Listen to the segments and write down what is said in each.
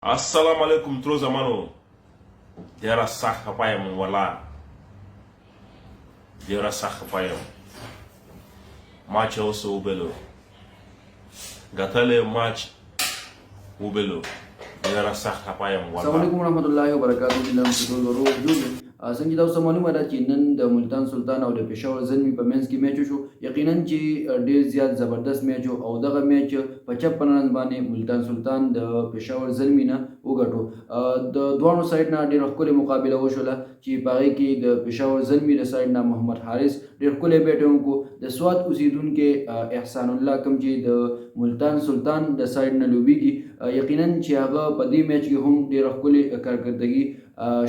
Assalamu alaikum tro zamano dera sakh payam wala dera sakh payam match also ubelo gatale match ubelo dera sakh payam wala Assalamualaikum warahmatullahi wabarakatuh. Dalam video baru juga څنګه تاسو معلومه ده چې نن د ملتان سلطان او د پېښور زلمي په منځ کې میچ شو. یقینا چې ډیر زیات زبردست میچ او دغه میچ په 56 رن باندې ملتان سلطان د پېښور زلمي نه وګټو. د دوانو سایډ نه ډیر ښکلې مقابله وشوله چې په هغې کې د پېښور زلمي د سایډ نه محمد حارث ډیر ښکلی بیټینګ وکړو. د سوات اوسیدونکي احسان الله کوم چې د ملتان سلطان د سایډ نه لوبیږي یقینا چې هغه په دې میچ کې هم ډیر ښکلې کارکردګي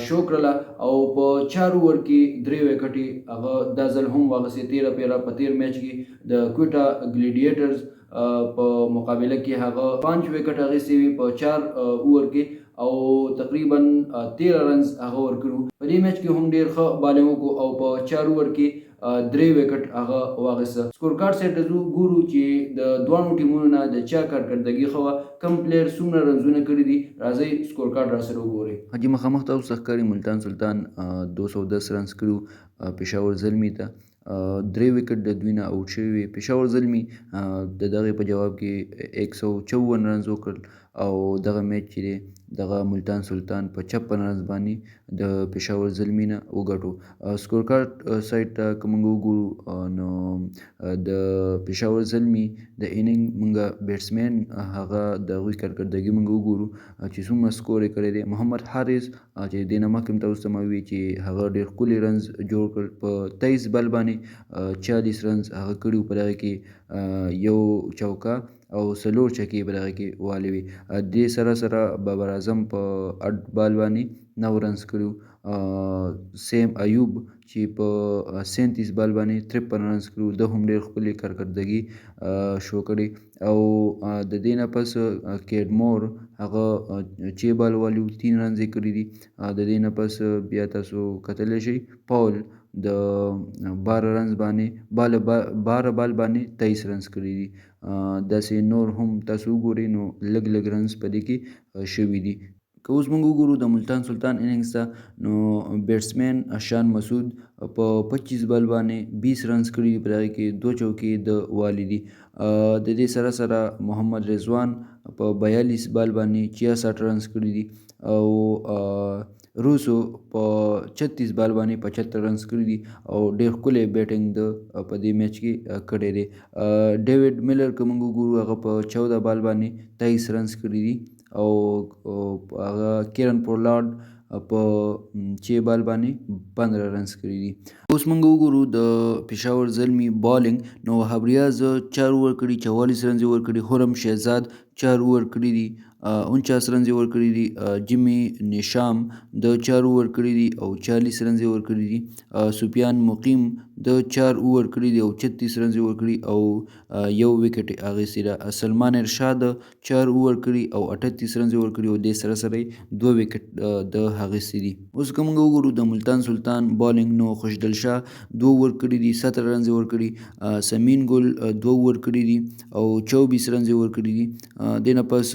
شو کړله او په 4 اوور کې 3 وکټې هغه دا ځل هم واغستې. 13 پیره په 13 میچ کې د کوټا ګلیډیټرز په مقابله کې هغه 5 وکټ اخیستې وي په 4 اوور کې او تقریبا 13 رنز هغه ورکړو. په دې میچ کې هم ډیر ښه بالینګ وکړو او په 4 اوور کې 3 وکټ هغه واغسته. سکور کارت سیټ ته ګورو چې د دوانو ټیمونو نه د چا کارکردګي ښه وه، کم پلیر څومره رنزونه کړي دي. راځئ سکور کارت راسره وګورئ. حاجي مخامخ ته اوس ښکاري ملتان سلطان 210 رنز کړو پېښور زلمي ته. 3 وکټ د دوی نه آوټ شوي وي. پېښور زلمي د دغې په جواب کې 154 رنز وکړل او دغه میچ چې دی دغه ملتان سلطان په 56 رنز باندې د پېښور زلمي نه وګټو. سکور کارت سایډ ته که موږ وګورو نو د پېښور زلمي د اننګ موږ بیټسمین هغه د هغوی کارکردګي موږ وګورو چې څومره سکور یې کړی دی. محمد حارث چې دې نه مخکې هم تاسو ته ما وویل چې هغه ډېر ښکلي رنز جوړ کړل. په 23 بل باندې 40 رنز هغه کړي وو. په دغه کې یو چوکه او 4 چکې په دغه کې والې وي. دې سره سره بابر اعظم په 8 بال باندې 9 رنز کړي وو. سیم ایوب چې په 37 بال باندې 53 رنز کړي وو. ده هم ډېر ښکلې کارکردګي شو کړې او د دې نه پس کیډمور هغه 6 بال والي وو، 3 رنز یې کړي دي. د دې نه پس بیا تاسو کتلی شئ پاول د 12 رنز باندې 12 بال باندې 23 رنز کړي دي. داسې نور هم تاسو وګورئ نو لږ لږ رنز په دې کې شوي دي. که اوس موږ وګورو د ملتان سلطان اننګز ته نو بیټسمین شان مسعود په 25 بال باندې 20 رنز کړي دي. په دغه کې 2 چوکې د والي دي. د دې سره سره محمد رضوان په 42 بال باندې 66 رنز کړي دي او روسو په 36 بال باندې 75 رنز کړي دي او ډېر ښکلی بیټینګ د په دې میچ کې کړی دی. ډیوډ میلر که موږ وګورو هغه په 14 بال باندې 23 رنز کړي دي او هغه کیرن پورلاډ په 6 بال باندې 15 رنز کړي دي. اوس موږ وګورو د پېښور زلمي بالینګ نو وهاب ریاض 4 اوور کړي 44 رنز یې ورکړي. خرم شهزاد 4 اوور کړي دي 49 رنز یې ورکړي دي. جیمي نیشام د 4 اوور کړي دي او 40 رنز یې ورکړي دي. سفیان مقیم د 4 اوور کړي دي او 36 رنز یې ورکړي او یو وکټ یې اخیستی ده. سلمان ارشاد 4 اوور کړي او 38 رنز یې ورکړي او دې سره سره 2 وکټ د اخیستی دي. اوس که موږ وګورو د ملتان سلطان بالینګ نو خوشدل شاه 2 اوور کړي دي 17 رنز یې ورکړي. سمین ګل 2 اوور کړي دي او 24 رنز یې ورکړي دي. دې نه پس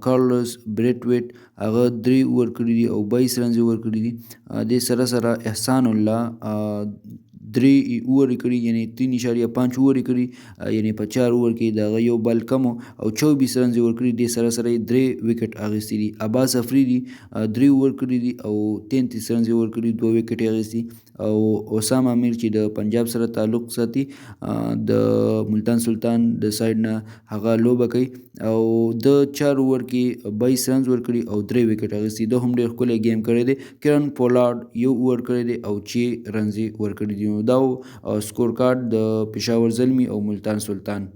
کارلس بریټویټ هغه 3 اوور کړي دي او 22 رنز یې ورکړي دي. دې سره سره احسان الله 3 اوور یې کړي یعنې 3.5 اوور یې کړي یعنې په 4 اوور کې د هغه یو بال کم او 24 رنز یې ورکړي. دې سره سره یې 3 وکټ اخیستي دي. عباس افریدي 3 اوور کړي دي او 33 رنز یې ورکړي 2 وکټ یې اخیستي. او حسام امیر چې د پنجاب سره تعلق ساتي د ملتان سلطان د سایډ نه هغه لوبه کوي او د 4 اوور کې 22 رنز ورکړي او 3 وکټ اخیستي. ده هم ډېر ښکلی ګیم کړی دی. کیرن پولاډ 1 اوور کړی دی او 6 رنز یې ورکړي دي. نو دا سکور کارت د پېښور زلمي او ملتان سلطان.